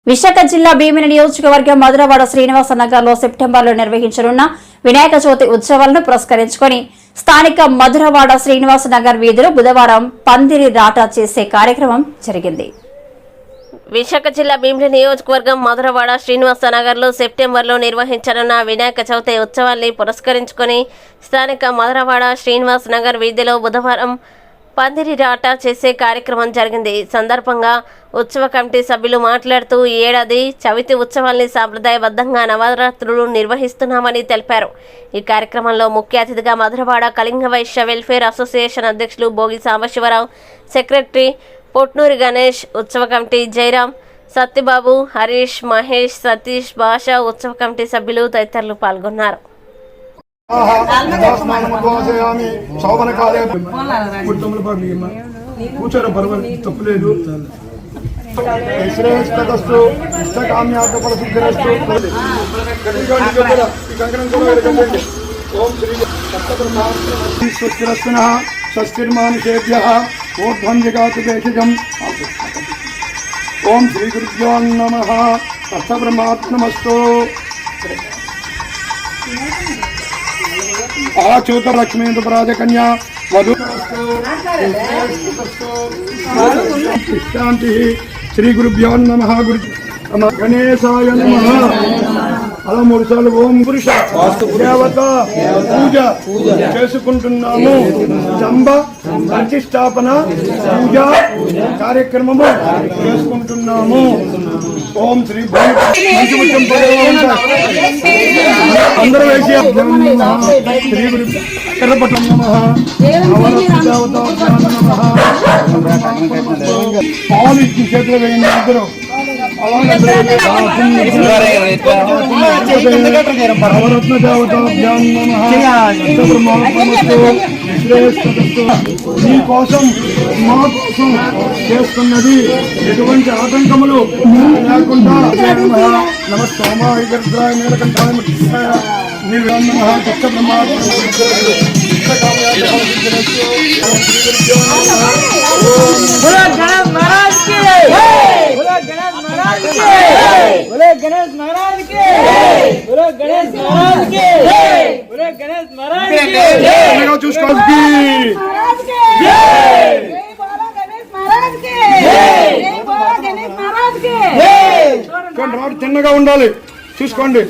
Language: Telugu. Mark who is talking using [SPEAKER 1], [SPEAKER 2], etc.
[SPEAKER 1] విశాఖ జిల్లా భీమిని నియోజకవర్గం మధురవాడ శ్రీనివాస నగర్లో సెప్టెంబర్లో నిర్వహించనున్న వినాయక చవితి ఉత్సవాలను పురస్కరించుకొని స్థానిక మధురవాడ శ్రీనివాస నగర్ వీధిలో బుధవారం పందిరి రాట చేసే కార్యక్రమం జరిగింది.
[SPEAKER 2] విశాఖ జిల్లా భీమిని నియోజకవర్గం మధురవాడ శ్రీనివాస నగర్లో సెప్టెంబర్లో నిర్వహించనున్న వినాయక చవితి ఉత్సవాన్ని పురస్కరించుకొని స్థానిక మధురవాడ శ్రీనివాస నగర్ వీధిలో బుధవారం పందిరి రాట చేసే కార్యక్రమం జరిగింది. ఈ సందర్భంగా ఉత్సవ కమిటీ సభ్యులు మాట్లాడుతూ ఈ ఏడాది చవితి ఉత్సవాల్ని సాంప్రదాయబద్ధంగా నవరాత్రులు నిర్వహిస్తున్నామని తెలిపారు. ఈ కార్యక్రమంలో ముఖ్య అతిథిగా మధురవాడ కళింగ వైశ్య వెల్ఫేర్ అసోసియేషన్ అధ్యక్షులు భోగి సాంబశివరావు, సెక్రటరీ పొట్నూరి గణేష్, ఉత్సవ కమిటీ జయరాం, సత్యబాబు, హరీష్, మహేష్, సతీష్, భాష, ఉత్సవ కమిటీ సభ్యులు తదితరులు పాల్గొన్నారు.
[SPEAKER 3] తప్పులేదు. శ్రేయస్తు ఇష్టకామ్యార్థ ఫలసిద్ధిరస్తు. స్వస్తిరస్తునః స్వస్తిర్మానుషేభ్యః ఊర్ధ్వం జగాతు దేశికం. ఓం శ్రీ గురుభ్యో నమః. అష్టబ్రహ్మాత్మనమస్తు. ఆచూత లక్ష్మీంద్రరాజకన్యా వధు శాంతి. శ్రీ గురుభ్యో నమః. గణేశాయ నమః. అలా 3 సార్లు ఓం పురుష దేవత పూజ చేసుకుంటున్నాము. స్తంభ ప్రతిష్టాపన పూజ కార్యక్రమము చేసుకుంటున్నాము. ఓం శ్రీ అందరూ వేసి శ్రీ గురు ఎర్రపట్నం పాలు ఇచ్చి చేతులు వేయండి. అందరూ నవరత్న దేవతాభ్యాం మీ కోసం మా కోసం చేస్తున్నది. ఎటువంటి ఆటంకములు లేకుండా నమ సోమాయ గర్భాయ నీలకంఠాయ దక్ష బ్రహ్మాత్మ
[SPEAKER 4] गणेश महाराज के बोलो गणेश महाराज के बोलो गणेश महाराज के
[SPEAKER 3] చూసుకోండి. తిన్నగా ఉండాలి చూసుకోండి.